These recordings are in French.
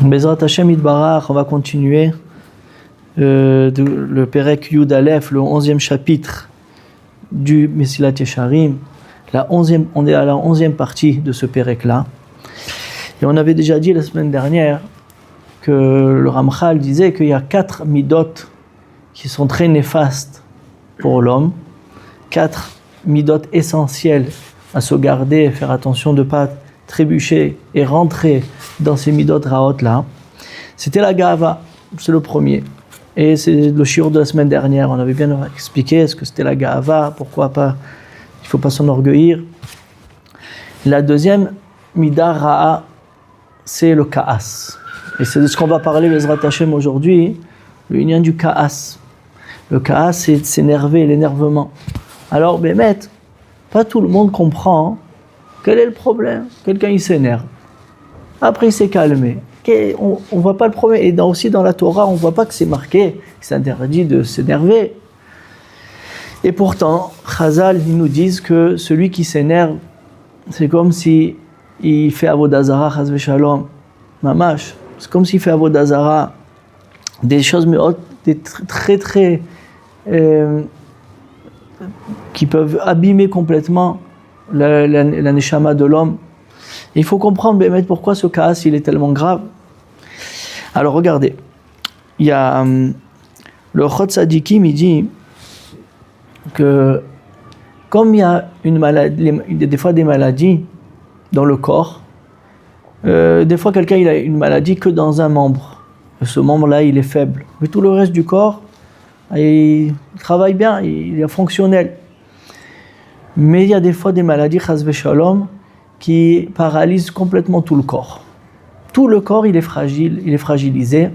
Bezrat Hashem Yitbarach, on va continuer le Perek Yud Aleph, le 11e chapitre du Mesilat Yesharim. On est à la 11e partie de ce Perek-là. Et on avait déjà dit la semaine dernière que le Ramchal disait qu'il y a 4 midot qui sont très néfastes pour l'homme, 4 midot essentielles à se garder et faire attention de ne pas trébucher et rentrer dans ces midot raot là. C'était la gava, c'est le premier. Et c'est le shiur de la semaine dernière, on avait bien expliqué ce que c'était la gava, pourquoi pas, il ne faut pas s'enorgueillir. La deuxième mida ra'a, c'est le ka'as. Et c'est de ce qu'on va parler Bezrat Hashem aujourd'hui, le lien du ka'as. Le ka'as, c'est s'énerver, l'énervement. Alors, Bémet, pas tout le monde comprend quel est le problème. Quelqu'un il s'énerve. Après il s'est calmé. On ne voit pas le problème. Et aussi dans la Torah, on ne voit pas que c'est marqué, c'est interdit de s'énerver. Et pourtant, Chazal, ils nous disent que celui qui s'énerve, c'est comme si il fait Avodah Zara, Chaz v'Shalom, Mamash. C'est comme s'il fait Avodah Zara, des choses des très qui peuvent abîmer complètement la neshama de l'homme. Et il faut comprendre pourquoi ce ka'as il est tellement grave. Alors regardez, il y a le Chod Sadikim, il dit que comme il y a une maladie, des fois des maladies dans le corps, des fois quelqu'un il a une maladie que dans un membre. Ce membre-là il est faible, mais tout le reste du corps il travaille bien, il est fonctionnel. Mais il y a des fois des maladies, chas v'shalom, qui paralysent complètement tout le corps. Tout le corps, il est fragile, il est fragilisé.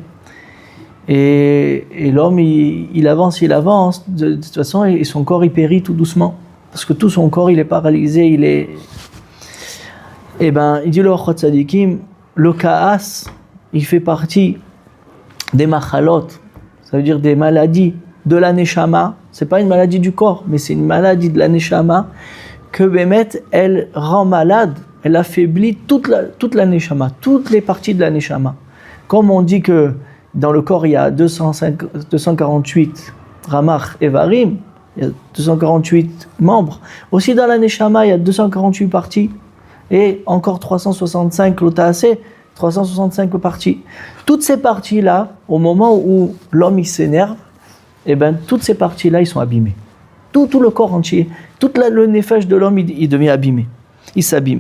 Et l'homme, il avance, de toute façon, et son corps, il périt tout doucement. Parce que tout son corps, il est paralysé, il dit le Chod Tzadikim, le ka'as, il fait partie des machalot, ça veut dire des maladies de la neshama. C'est pas une maladie du corps, mais c'est une maladie de la neshama que Bémet, elle rend malade, elle affaiblit toute la neshama, toutes les parties de la neshama. Comme on dit que dans le corps il y a 248 ramach evarim, il y a 248 membres. Aussi dans la neshama il y a 248 parties et encore 365 l'otaasé, 365 parties. Toutes ces parties-là, au moment où l'homme il s'énerve, toutes ces parties-là, ils sont abîmées. Tout le corps entier, le nefesh de l'homme, il devient abîmé. Il s'abîme.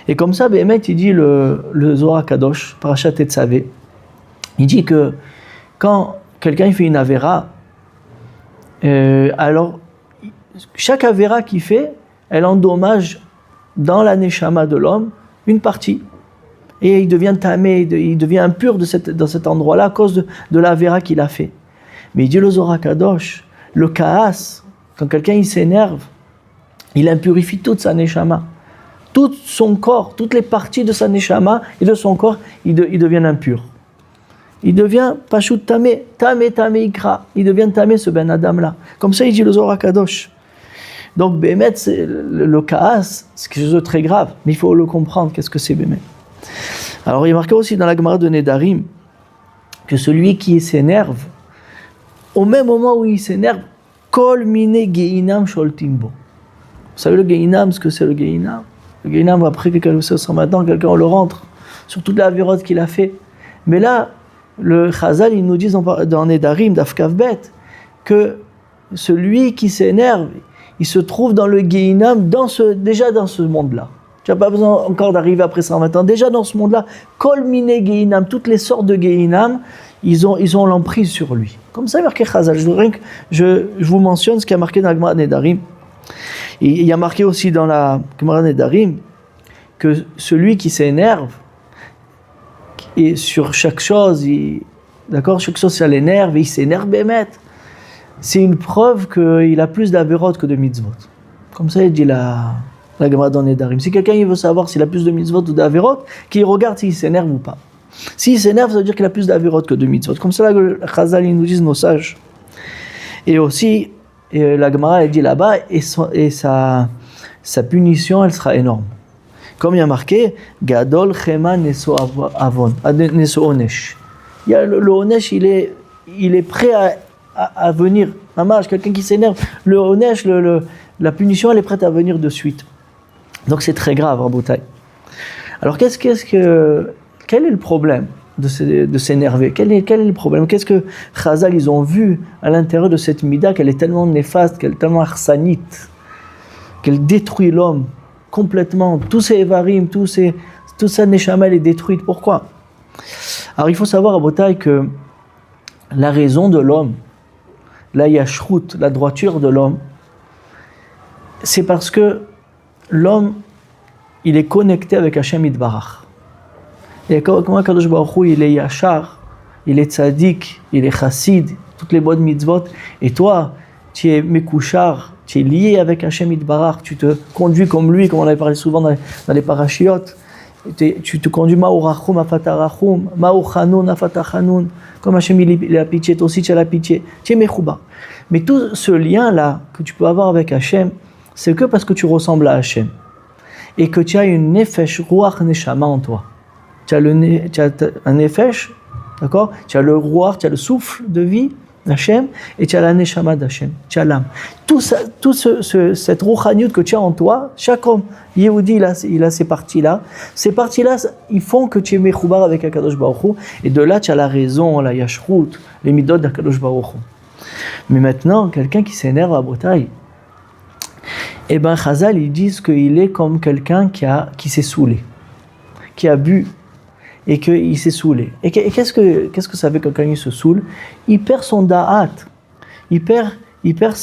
Et comme ça, Bémet, il dit le Zohar Kadosh, Parashat Tetzavé, il dit que quand quelqu'un il fait une avéra, alors chaque avéra qu'il fait, elle endommage dans la neshama de l'homme une partie. Et il devient tamé, il devient impur dans cet endroit-là à cause de l'avéra qu'il a fait. Mais il dit le Zohar Kadosh, le ka'as, quand quelqu'un il s'énerve, il impurifie toute sa neshama. Tout son corps, toutes les parties de sa neshama et de son corps, il devient impur. Il devient pashut tamé ikra. Il devient tamé ce ben Adam là. Comme ça il dit le Zohar Kadosh. Donc Bémet, le ka'as, c'est quelque chose de très grave, mais il faut le comprendre, qu'est-ce que c'est Bémet. Alors il est marqué aussi dans la Gemara de Nedarim que celui qui s'énerve, au même moment où il s'énerve, kol mine geinam sholtimbo. Vous savez le geinam, ce que c'est le geinam? Le geinam, après quelqu'un ce matin, quelqu'un le rentre sur toute la virote qu'il a fait. Mais là, le Chazal, ils nous disent dans Nedarim, d'Afkavbet, que celui qui s'énerve, il se trouve dans le geinam, déjà dans ce monde-là. Tu n'as pas besoin encore d'arriver après 120 ans. Déjà dans ce monde-là, kol mine geinam, toutes les sortes de geinam, ils ont l'emprise sur lui. Comme ça, marqué Chazal. Je vous mentionne ce qui a marqué dans la Gemara Nedarim. Il y a marqué aussi dans la Gemara Nedarim que celui qui s'énerve, et sur chaque chose, chaque chose ça l'énerve, et il s'énerve Bémet. C'est une preuve qu'il a plus d'averot que de mitzvot. Comme ça, il dit la Gemara dans Nedarim. Si quelqu'un il veut savoir s'il a plus de mitzvot ou d'averot, qu'il regarde s'il s'énerve ou pas. S'il s'énerve, ça veut dire qu'il a plus d'avirot que de mitzvot. Comme ça, le Chazal, ils nous disent nos sages. Et aussi, la Gemara, elle dit là-bas, et sa punition, elle sera énorme. Comme il y a marqué, Gadol Chema Neso Avon, Neso Onesh. Il y a le Onesh, il est prêt à venir. Mamash, quelqu'un qui s'énerve, le Onesh, la punition, elle est prête à venir de suite. Donc c'est très grave, Rabotai. Alors quel est le problème de s'énerver? Quel est le problème? Qu'est-ce que Chazal, ils ont vu à l'intérieur de cette mida, qu'elle est tellement néfaste, qu'elle est tellement arsanite, qu'elle détruit l'homme complètement, tous ses évarim, toute sa neshama, elle est détruite. Pourquoi? Alors il faut savoir à Botaï que la raison de l'homme, la yashrut, la droiture de l'homme, c'est parce que l'homme, il est connecté avec Hashem Yitbarach. Et comment Kadosh Baruch Hu, il est yachar, il est tzaddik, il est chassid, toutes les bonnes mitzvot, et toi, tu es mekouchar, tu es lié avec Hashem Yitbarach, tu te conduis comme lui, comme on avait parlé souvent dans les parachiotes, tu te conduis ma'u rachum afata rachum, ma'u chanun afata chanun, comme Hashem il a pitié, toi aussi tu as la pitié, tu es mechouba. Mais tout ce lien-là que tu peux avoir avec Hashem, c'est que parce que tu ressembles à Hashem, et que tu as une nefesh ruach neshama en toi. Tu as un nefesh, d'accord? Tu as le ruach, tu as le souffle de vie d'Hachem, et tu as la neshama d'Hachem, tu as l'âme. Tout cette ruchaniut que tu as en toi, chaque homme, Yehudi, il a ces parties-là. Ces parties-là, ils font que tu es mechoubar avec Akadosh Baruch Hu, et de là, tu as la raison, la yashrut, les midot d'Akadosh Baruch Hu. Mais maintenant, quelqu'un qui s'énerve à Botaï, eh ben, Chazal, ils disent qu'il est comme quelqu'un qui s'est saoulé, qui a bu, et qu'il s'est saoulé. Et qu'est-ce que ça fait quand quelqu'un se saoule? Il perd son da'at, il perd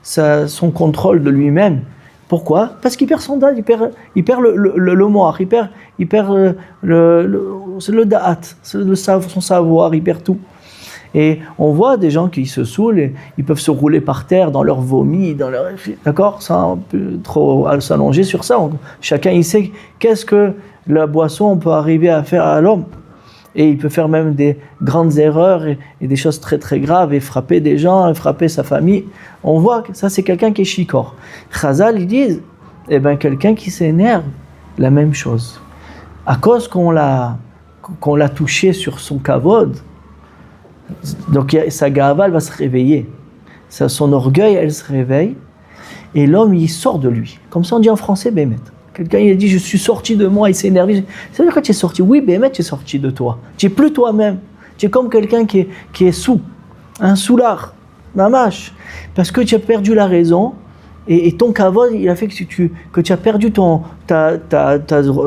son contrôle de lui-même. Pourquoi? Parce qu'il perd son da'at, il perd le moire, il perd le da'at, son savoir, il perd tout. Et on voit des gens qui se saoulent, et ils peuvent se rouler par terre dans leur vomi, d'accord, sans trop s'allonger sur ça. Chacun il sait qu'est-ce que la boisson peut arriver à faire à l'homme. Et il peut faire même des grandes erreurs et des choses très très graves, et frapper des gens, et frapper sa famille. On voit que ça c'est quelqu'un qui est shikor. Chazal, ils disent, eh ben quelqu'un qui s'énerve, la même chose. À cause qu'on l'a touché sur son kavod, donc sa gava, elle va se réveiller. Son orgueil, elle se réveille. Et l'homme, il sort de lui. Comme ça, on dit en français, Bémet. Quelqu'un, il a dit, je suis sorti de moi, il s'est énervé. Ça veut dire que tu es sorti. Oui, Bémet, tu es sorti de toi. Tu n'es plus toi-même. Tu es comme quelqu'un qui est sous. Un soulard. Mamash. Parce que tu as perdu la raison. Et ton kavod, il a fait que tu as perdu ta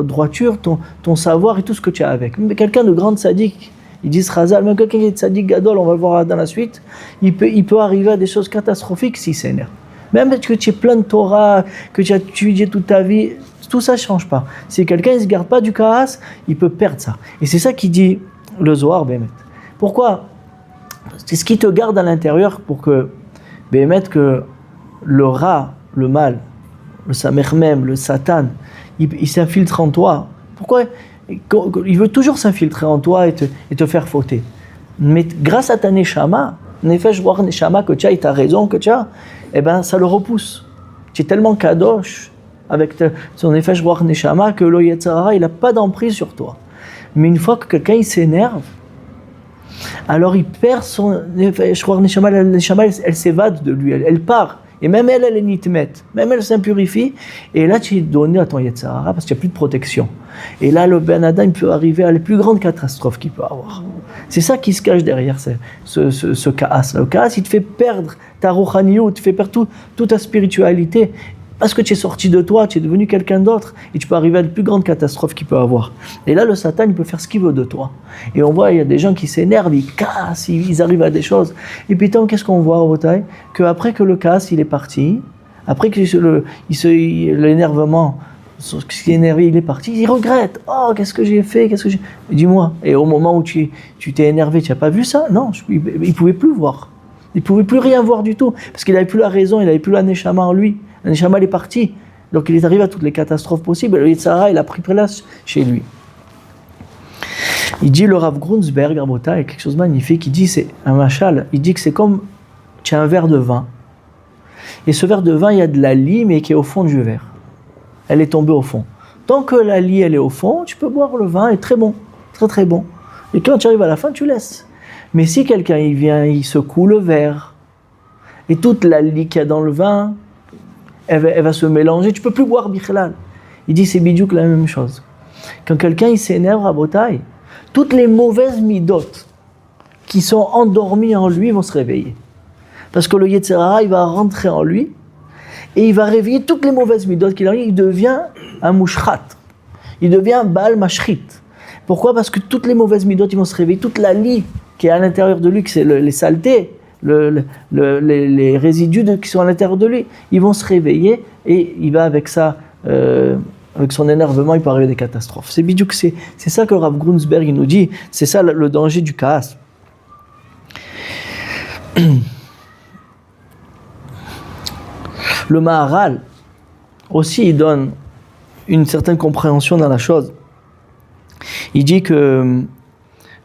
droiture, ton savoir et tout ce que tu as avec. Mais quelqu'un de grand sadique, ils disent Chazal, même quelqu'un qui est tzaddik gadol, on va le voir dans la suite, il peut arriver à des choses catastrophiques s'il s'énerve. Même que tu es plein de Torah, que tu as étudié toute ta vie, tout ça ne change pas. Si quelqu'un ne se garde pas du kaas, il peut perdre ça. Et c'est ça qui dit le Zohar, Bémet. Pourquoi? C'est ce qui te garde à l'intérieur pour que, Bémet, que le rat, le mal, le samermem, le satan, il s'infiltre en toi. Pourquoi? Il veut toujours s'infiltrer en toi et te faire fauter. Mais grâce à ta neshama, nefesh ruach neshama que tu as et ta raison que tu as, eh ben ça le repousse. Tu es tellement kadosh avec son nefesh ruach neshama que le yetzer hara, il n'a pas d'emprise sur toi. Mais une fois que quelqu'un il s'énerve, alors il perd son nefesh ruach neshama, la neshama elle s'évade de lui, elle part. Et même elle est nitmet, même elle s'impurifie. Et là, tu es donné à ton yetzer hara parce qu'il n'y a plus de protection. Et là, le Ben Adam peut arriver à les plus grandes catastrophes qu'il peut avoir. C'est ça qui se cache derrière ce kaas. Le kaas, il te fait perdre ta rouchaniyut, il te fait perdre toute ta spiritualité. Parce que tu es sorti de toi, tu es devenu quelqu'un d'autre, et tu peux arriver à les plus grandes catastrophes qu'il peut avoir. Et là, le Satan, il peut faire ce qu'il veut de toi. Et on voit, il y a des gens qui s'énervent, ils cassent, ils arrivent à des choses. Et puis, qu'est-ce qu'on voit au Botaï? Qu'après que le casse, il est parti, après que l'énervement, ce qui est énervé, il est parti, il regrette. Oh, qu'est-ce que j'ai fait? Dis-moi. Et au moment où tu t'es énervé, tu n'as pas vu ça? Non, il ne pouvait plus voir. Il ne pouvait plus rien voir du tout, parce qu'il n'avait plus la raison, il n'avait plus la neshama en lui. La neshama est partie, donc il est arrivé à toutes les catastrophes possibles. Le yetzer hara, il a pris place chez lui. Il dit, le Rav Grunsberg, à Bota, il y a quelque chose de magnifique, il dit, c'est un machal, il dit que c'est comme, tu as un verre de vin, et ce verre de vin, il y a de la lime qui est au fond du verre. Elle est tombée au fond. Tant que la lie elle est au fond, tu peux boire le vin, est très bon, très très bon. Et quand tu arrives à la fin, tu laisses. Mais si quelqu'un il vient, il secoue le verre, et toute la lie qu'il y a dans le vin, elle va se mélanger, tu peux plus boire bichlal. Il dit c'est bidiouk la même chose. Quand quelqu'un il s'énerve à Botaï, toutes les mauvaises midotes qui sont endormies en lui vont se réveiller. Parce que le Yetzer Hara, il va rentrer en lui et il va réveiller toutes les mauvaises midotes qu'il a. Il devient un mouchrat. Il devient un Baal Mashrit. Pourquoi ? Parce que toutes les mauvaises midotes ils vont se réveiller. Toute la lie qui est à l'intérieur de lui, que c'est les saletés, les résidus qui sont à l'intérieur de lui, ils vont se réveiller et il va avec ça, avec son énervement, il peut arriver des catastrophes. C'est bidiouk, c'est ça que Rav Grunsberg il nous dit, c'est ça le danger du kaas. Le Maharal aussi il donne une certaine compréhension dans la chose. Il dit que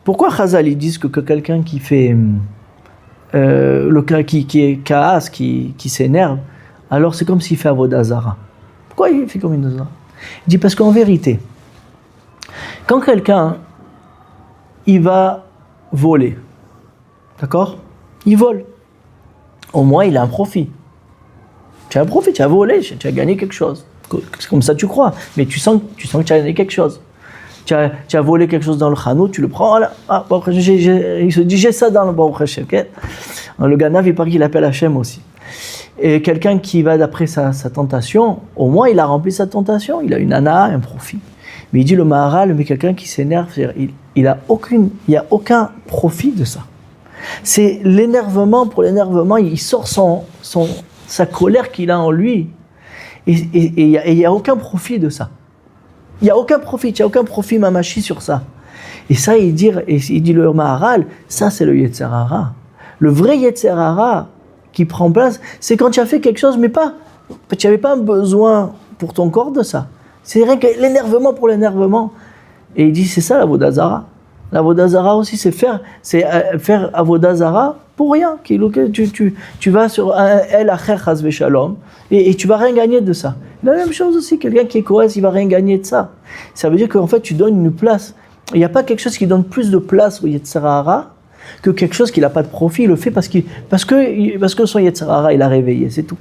pourquoi Chazal ils disent que quelqu'un qui fait qui est kaas, qui s'énerve, alors c'est comme s'il fait avodah zara. Pourquoi il fait comme une zara? Il dit parce qu'en vérité, quand quelqu'un il va voler, d'accord? Il vole. Au moins il a un profit. Tu as un profit, tu as volé, tu as gagné quelque chose. C'est comme ça que tu crois, mais tu sens que tu as gagné quelque chose. Tu as volé quelque chose dans le chanout, tu le prends, voilà. Ah, il se dit j'ai ça dans le Baruch Hashem. Okay? Le Ganav, il paraît qu'il appelle Hashem aussi. Et quelqu'un qui va d'après sa tentation, au moins il a rempli sa tentation, il a une ana, un profit. Mais il dit le Maharal, mais quelqu'un qui s'énerve, il n'y a aucun profit de ça. C'est l'énervement pour l'énervement, il sort sa colère qu'il a en lui, et il n'y a aucun profit de ça. Il n'y a aucun profit mamachi sur ça. Et ça, il dit le Maharal, ça c'est le Yetzer Hara. Le vrai Yetzer Hara qui prend place, c'est quand tu as fait quelque chose, mais tu n'avais pas un besoin pour ton corps de ça. C'est rien que l'énervement pour l'énervement. Et il dit, c'est ça l'avodah zara. L'avodah zara aussi, c'est faire avodah zara pour rien. Tu vas sur un el acher chas v'shalom et tu vas rien gagner de ça. La même chose aussi, quelqu'un qui est cohérent, il va rien gagner de ça. Ça veut dire qu'en fait, tu donnes une place. Il n'y a pas quelque chose qui donne plus de place au Yetzer Hara que quelque chose qui n'a pas de profit. Il le fait parce que son Yetzer Hara, il a réveillé, c'est tout.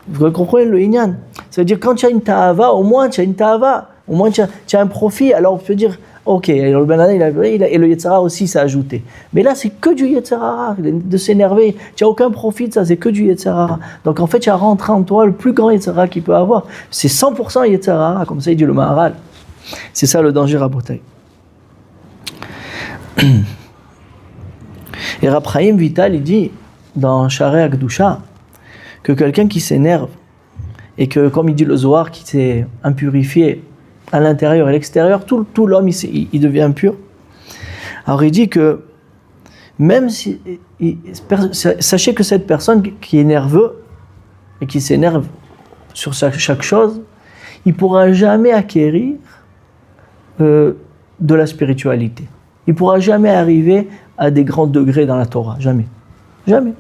Vous comprenez le Inyan? Ça veut dire quand tu as une ta'ava, au moins tu as une ta'ava, au moins tu as un profit, alors on peut dire, ok, alors le Ben Adam, et le Yetzer Hara aussi s'est ajouté. Mais là, c'est que du Yetzer Hara, de s'énerver. Tu n'as aucun profit de ça, c'est que du Yetzer Hara. Donc en fait, tu as rentré en toi le plus grand Yetzer Hara qu'il peut avoir. C'est 100% Yetzer Hara, comme ça il dit le Maharal. C'est ça le danger à Botaï. Et Rab Chaim Vital, il dit, dans Sharei Akdusha, que quelqu'un qui s'énerve, et que, comme il dit le Zohar, qui s'est impurifié à l'intérieur et à l'extérieur, tout l'homme, il devient impur. Alors il dit que, même si... sachez que cette personne qui est nerveux, et qui s'énerve sur chaque chose, il ne pourra jamais acquérir de la spiritualité. Il ne pourra jamais arriver à des grands degrés dans la Torah. Jamais. Jamais.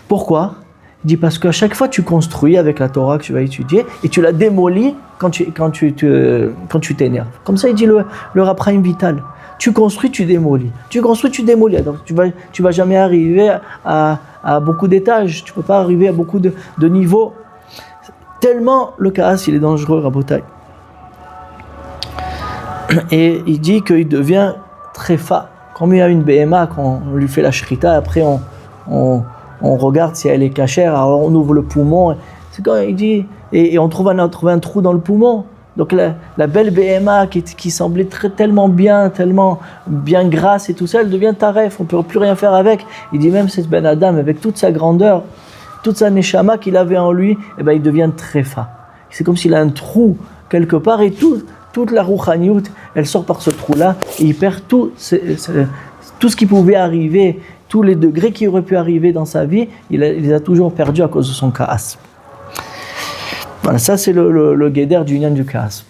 Pourquoi ? Il dit parce qu'à chaque fois tu construis avec la Torah que tu vas étudier et tu la démolis quand tu t'énerves. Comme ça il dit le Rab Chaim Vital. Tu construis, tu démolis. Tu construis, tu démolis. Donc tu vas jamais arriver à beaucoup d'étages. Tu peux pas arriver à beaucoup de niveaux. Tellement le Kaas il est dangereux, Rabotai. Et il dit qu'il devient très fa. Comme il y a une BMA, quand on lui fait la shrita, après on regarde si elle est cachère, alors on ouvre le poumon. C'est quand il dit, et on trouve un trou dans le poumon. Donc la belle BMA qui semblait tellement bien grasse et tout ça, elle devient taref, on ne peut plus rien faire avec. Il dit même cette Ben Adam, avec toute sa grandeur, toute sa neshama qu'il avait en lui, eh ben, il devient très fa. C'est comme s'il a un trou quelque part et toute la rouchaniout, elle sort par ce trou-là et il perd tout ce qui pouvait arriver, tous les degrés qui auraient pu arriver dans sa vie, il les a toujours perdus à cause de son kaas. Voilà, ça c'est le guéder du Inyan du kaas.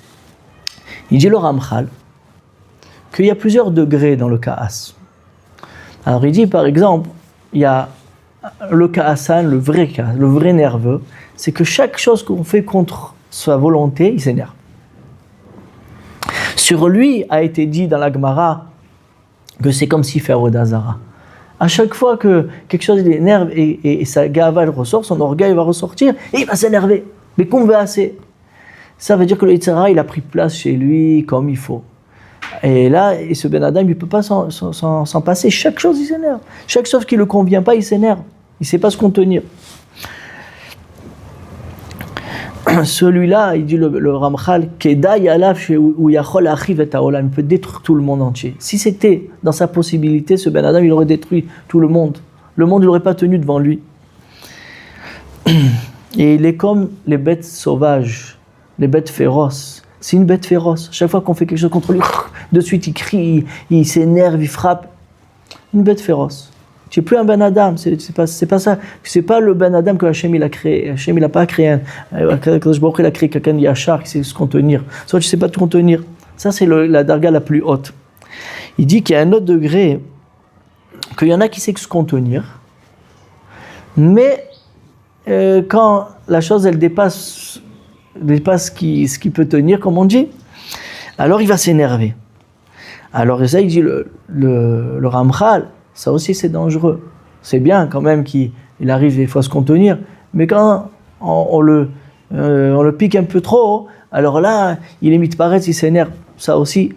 Il dit le Ramchal qu'il y a plusieurs degrés dans le kaas. Alors il dit par exemple, il y a le kaasan, le vrai kaas, le vrai nerveux, c'est que chaque chose qu'on fait contre sa volonté, il s'énerve. Sur lui a été dit dans la Gemara que c'est comme si faire Odazara. À chaque fois que quelque chose l'énerve et sa gava elle ressort, son orgueil va ressortir et il va s'énerver. Mais qu'on veut assez. Ça veut dire que le Yetzer Hara, il a pris place chez lui comme il faut. Et là, ce Ben Adam, il ne peut pas s'en passer. Chaque chose, il s'énerve. Chaque chose qui ne le convient pas, il s'énerve. Il ne sait pas se contenir. Celui-là, il dit le Ramchal, Kedai alav où yachol achiv et haolam, il peut détruire tout le monde entier. Si c'était dans sa possibilité, ce Ben Adam, il aurait détruit tout le monde. Le monde, il n'aurait pas tenu devant lui. Et il est comme les bêtes sauvages, les bêtes féroces. C'est une bête féroce. Chaque fois qu'on fait quelque chose contre lui, de suite il crie, il s'énerve, il frappe. Une bête féroce. Tu n'es plus un Ben Adam, c'est pas ça. C'est pas le Ben Adam que Hachem il a créé. Hachem il n'a pas créé quand il a créé quelqu'un de Yachar qui sait se contenir. Soit tu ne sais pas te contenir. Ça c'est la darga la plus haute. Il dit qu'il y a un autre degré, qu'il y en a qui savent se contenir, mais quand la chose elle dépasse ce qui peut tenir, comme on dit, alors il va s'énerver. Alors ça il dit le Ramchal, ça aussi c'est dangereux. C'est bien quand même qu'il arrive des fois à se contenir, mais quand on le pique un peu trop, alors là il est mitparetz, il s'énerve. Ça aussi,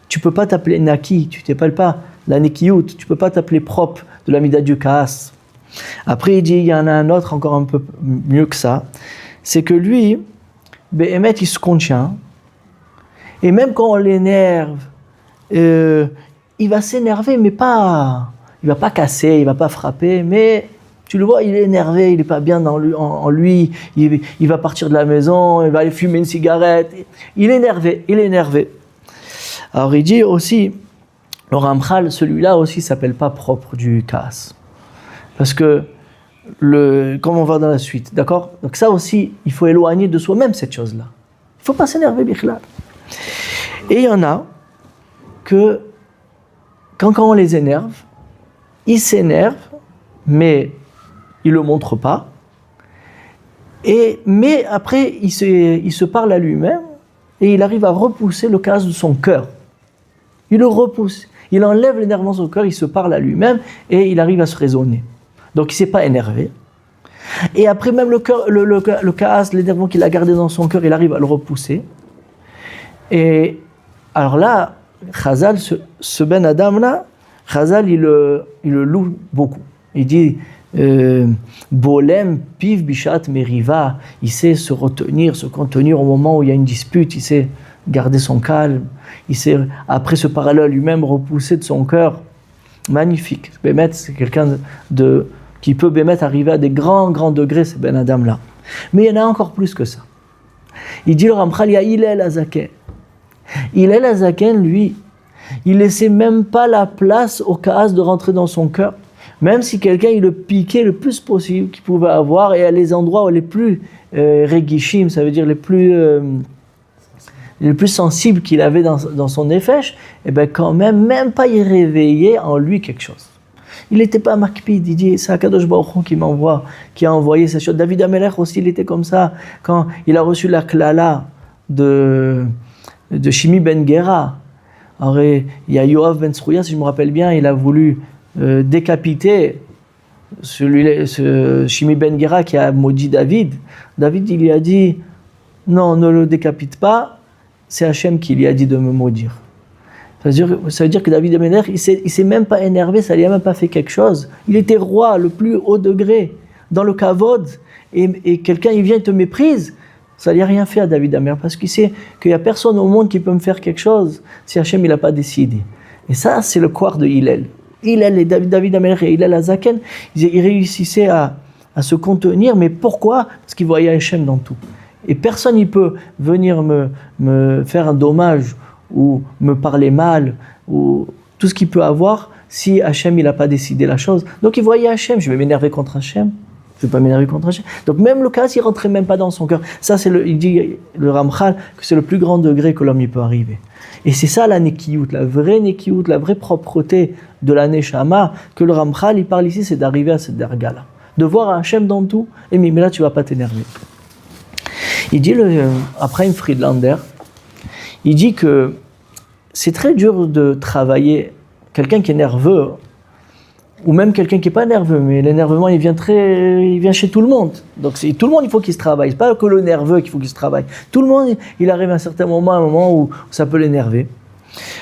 tu peux pas t'appeler Naki, tu t'appelles pas la Nekiyut, tu peux pas t'appeler propre de la Mida du Kaas. Après il dit, il y en a un autre encore un peu mieux que ça, c'est que lui, Béhémet, il se contient, et même quand on l'énerve, il va s'énerver, mais pas, il va pas casser, il va pas frapper, mais tu le vois, il est énervé, il n'est pas bien en lui, il va partir de la maison, il va aller fumer une cigarette, il est énervé. Alors il dit aussi, le Ramchal, celui-là aussi s'appelle pas propre du Kaas. Parce que, comme on va dans la suite, d'accord? Donc ça aussi, il faut éloigner de soi-même cette chose-là. Il ne faut pas s'énerver, bichlal. Et il y en a que, quand on les énerve, ils s'énervent, mais ils ne le montrent pas. Mais après, il se parle à lui-même et il arrive à repousser le Kaas de son cœur. Il le repousse. Il enlève l'énervement de son cœur, il se parle à lui-même et il arrive à se raisonner. Donc il ne s'est pas énervé. Et après même le Kaas, l'énervement qu'il a gardé dans son cœur, il arrive à le repousser. Et alors là, Chazal, ce Ben Adam là, Chazal il le loue beaucoup. Il dit Bolem piv bishat meriva, il sait se retenir, se contenir au moment où il y a une dispute, il sait garder son calme, il sait après ce parallèle lui-même repousser de son cœur. Magnifique. Bémet, c'est quelqu'un qui peut arriver à des grands degrés, ce Ben Adam là. Mais il y en a encore plus que ça. Il dit le Ramchal, il y a Hillel Azaken. Hillel Azaken, lui, il laissait même pas la place au Kaas de rentrer dans son cœur. Même si quelqu'un il le piquait le plus possible qu'il pouvait avoir, et à les endroits les plus régishim, ça veut dire les plus sensibles qu'il avait dans son nefesh, et bien quand même pas y réveiller en lui quelque chose. Il n'était pas makpid, il dit, c'est Akadosh Baruch Hu qui a envoyé ces choses. David Amelech aussi, il était comme ça, quand il a reçu la klala de Shimi Ben Gera. Alors, il y a Yoav Ben Tzrouya, si je me rappelle bien, il a voulu décapiter ce Shimi Ben Gera qui a maudit David. David, il lui a dit, non, ne le décapite pas, c'est Hachem qui lui a dit de me maudire. Ça veut dire que David Amelech, il s'est même pas énervé, ça lui a même pas fait quelque chose. Il était roi, le plus haut degré, dans le kavod, et quelqu'un, il vient et te méprise. Ça lui a rien fait à David Amelech, parce qu'il sait qu'il y a personne au monde qui peut me faire quelque chose si Hachem il a pas décidé. Et ça, c'est le quart de Hillel. Hillel et David Amelech et Hillel Azaken, ils réussissaient à se contenir, mais pourquoi? Parce qu'ils voyaient Hachem dans tout. Et personne ne peut venir me faire un dommage ou me parler mal, ou tout ce qu'il peut avoir, si Hachem il n'a pas décidé la chose. Donc il voyait Hachem, je vais m'énerver contre Hachem, je ne vais pas m'énerver contre Hachem. Donc même le cas, il ne rentrait même pas dans son cœur. Ça, il dit, le Ramchal, que c'est le plus grand degré que l'homme y peut arriver. Et c'est ça la Nekiyut, la vraie Nekiyut, la vraie propreté de la Neshama, que le Ramchal, il parle ici, c'est d'arriver à cette darga-là. De voir Hachem dans tout, et mais là, tu ne vas pas t'énerver. Il dit, après une Friedlander, il dit que c'est très dur de travailler quelqu'un qui est nerveux, ou même quelqu'un qui n'est pas nerveux, mais l'énervement il vient chez tout le monde. Donc tout le monde il faut qu'il se travaille, c'est pas que le nerveux qu'il faut qu'il se travaille. Tout le monde il arrive à un certain moment, un moment où ça peut l'énerver.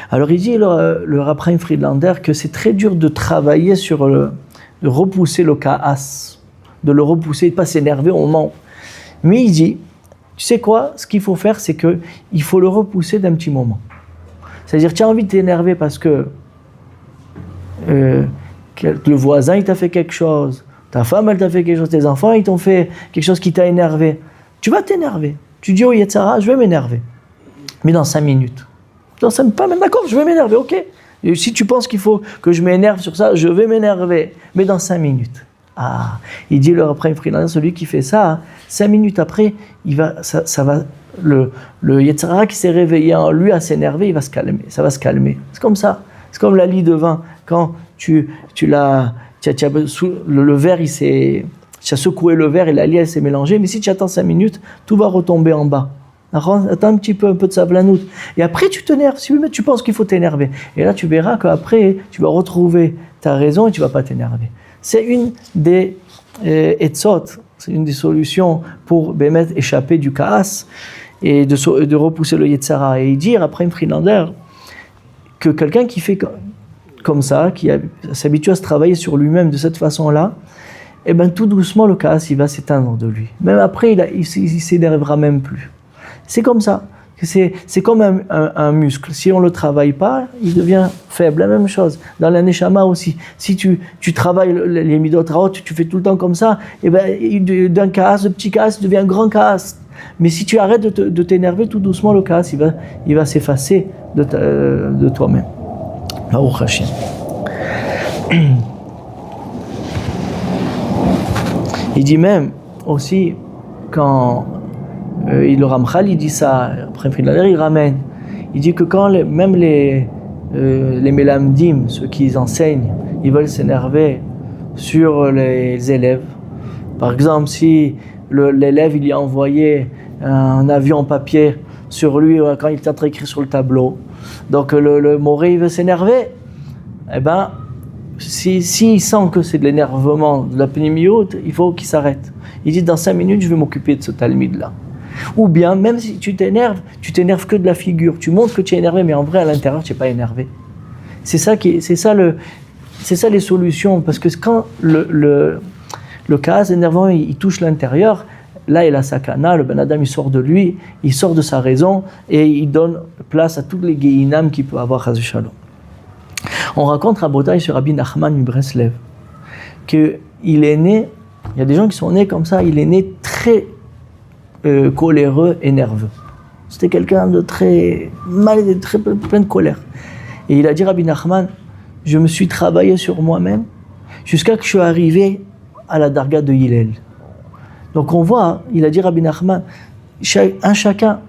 Alors il dit le Rav Chaim Friedlander que c'est très dur de travailler sur de repousser le kaas, de le repousser, de pas s'énerver au moment. Mais il dit, tu sais quoi, ce qu'il faut faire c'est que il faut le repousser d'un petit moment. C'est-à-dire tu as envie de t'énerver parce que le voisin il t'a fait quelque chose, ta femme elle t'a fait quelque chose, tes enfants ils t'ont fait quelque chose qui t'a énervé. Tu vas t'énerver. Tu dis au Yetzara, je vais m'énerver. Mais dans 5 minutes. Pas même d'accord, je vais m'énerver, ok. Et si tu penses qu'il faut que je m'énerve sur ça, je vais m'énerver. Mais dans 5 minutes. Ah, il dit après Friedlander, celui qui fait ça, 5 minutes après, le Yetzara qui s'est réveillé en lui à s'énerver, il va se calmer, ça va se calmer. C'est comme ça. C'est comme la lie de vin. Quand le verre, tu as secoué le verre et la lie, elle s'est mélangée. Mais si tu attends 5 minutes, tout va retomber en bas. Attends un peu de sablanout. Et après, tu t'énerves. Si tu penses qu'il faut t'énerver. Et là, tu verras qu'après, tu vas retrouver ta raison et tu ne vas pas t'énerver. C'est une des etzot, c'est une des solutions pour échapper du kaas et de repousser le Yetzara. Et dire, après un Friedlander, que quelqu'un qui fait comme ça, qui s'habitue à se travailler sur lui-même de cette façon-là, eh ben tout doucement le kaas il va s'éteindre de lui. Même après il s'énervera même plus. C'est comme ça. C'est comme un muscle. Si on le travaille pas, il devient faible. La même chose dans la neshama aussi. Si tu travailles les midot raot, tu fais tout le temps comme ça, eh ben d'un kaas, de petit kaas, il devient un grand kaas. Mais si tu arrêtes de t'énerver, tout doucement le kaas il va s'effacer de toi-même. Baruch Hashem. Il dit même aussi quand le Ramchal il dit ça, après Friedlander il ramène, il dit que quand même les mélamdim, ceux qui enseignent, ils veulent s'énerver sur les élèves. Par exemple, si l'élève il y a envoyé un avion en papier sur lui quand il est en train d'écrire sur le tableau, donc le moré il veut s'énerver, eh ben s'il sent que c'est de l'énervement, de la pnéumiote, il faut qu'il s'arrête. Il dit dans 5 minutes je vais m'occuper de ce talmide là. Ou bien même si tu t'énerves que de la figure, tu montres que tu es énervé mais en vrai à l'intérieur tu n'es pas énervé. C'est ça les solutions, parce que quand le cas énervant il touche l'intérieur, là il a sakana, le ben adam il sort de lui, il sort de sa raison et il donne place à toutes les guéinam qu'il peut avoir, chas v'shalom. On raconte à Botaï sur Rabbi Nachman Breslev qu'il est né, il y a des gens qui sont nés comme ça, il est né très coléreux et nerveux. C'était quelqu'un de très mal, très plein de colère. Et il a dit Rabbi Nachman, je me suis travaillé sur moi-même jusqu'à que je suis arrivé à la darga de Hillel. Donc on voit, il a dit Rabbi Nachman, chacun,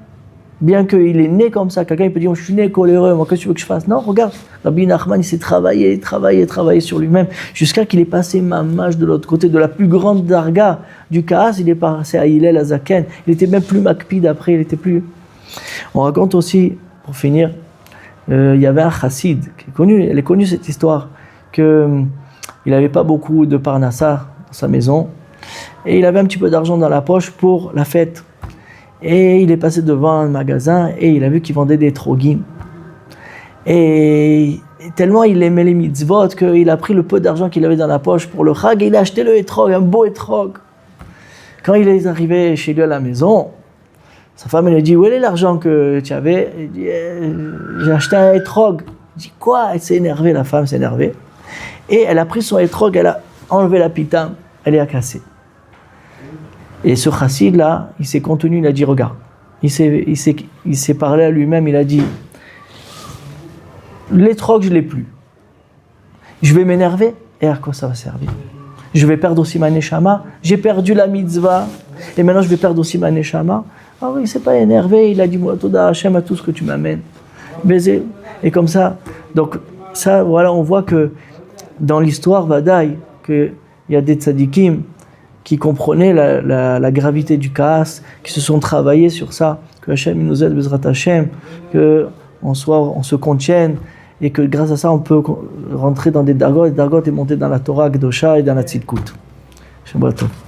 bien qu'il est né comme ça, quelqu'un il peut dire je suis né coléreux, moi qu'est-ce que tu veux que je fasse? Non, regarde, Rabbi Nachman il s'est travaillé sur lui-même jusqu'à qu'il est passé mamash de l'autre côté, de la plus grande darga du Kaas, il est passé à Hillel, à Zaken, il était même plus makpid après, il était plus... On raconte aussi, pour finir, il y avait un chassid, elle est connue cette histoire, qu'il n'avait pas beaucoup de parnassa dans sa maison, et il avait un petit peu d'argent dans la poche pour la fête. Et il est passé devant un magasin et il a vu qu'il vendait des trogim. Et tellement il aimait les mitzvot qu'il a pris le peu d'argent qu'il avait dans la poche pour le chag et il a acheté le etrog, un beau etrog. Quand il est arrivé chez lui à la maison, sa femme elle lui a dit où est l'argent que tu avais? Il dit j'ai acheté un etrog. Il dit quoi? Elle s'est énervée, la femme s'est énervée. Et elle a pris son etrog, elle a enlevé la pitame, elle est cassée. Et ce chassid là, il s'est contenu, il a dit regarde, il s'est parlé à lui-même, il a dit l'étrog je l'ai plus, je vais m'énerver et à quoi ça va servir? Je vais perdre aussi ma neshama, j'ai perdu la mitzvah et maintenant je vais perdre aussi ma neshama. Ah oui, il s'est pas énervé, il a dit moi toda Hashem à tout ce que tu m'amènes, baiser. Et comme ça, donc ça voilà, on voit que dans l'histoire Vadaï, qu'il y a des tzadikim qui comprenaient la gravité du Kaas, qui se sont travaillés sur ça, que Hashem nous aide, Bezrat Hashem, que on se contienne, et que grâce à ça, on peut rentrer dans des dargot et monter dans la Torah, Kedosha et dans la Tzidkut. Shabbat Tov.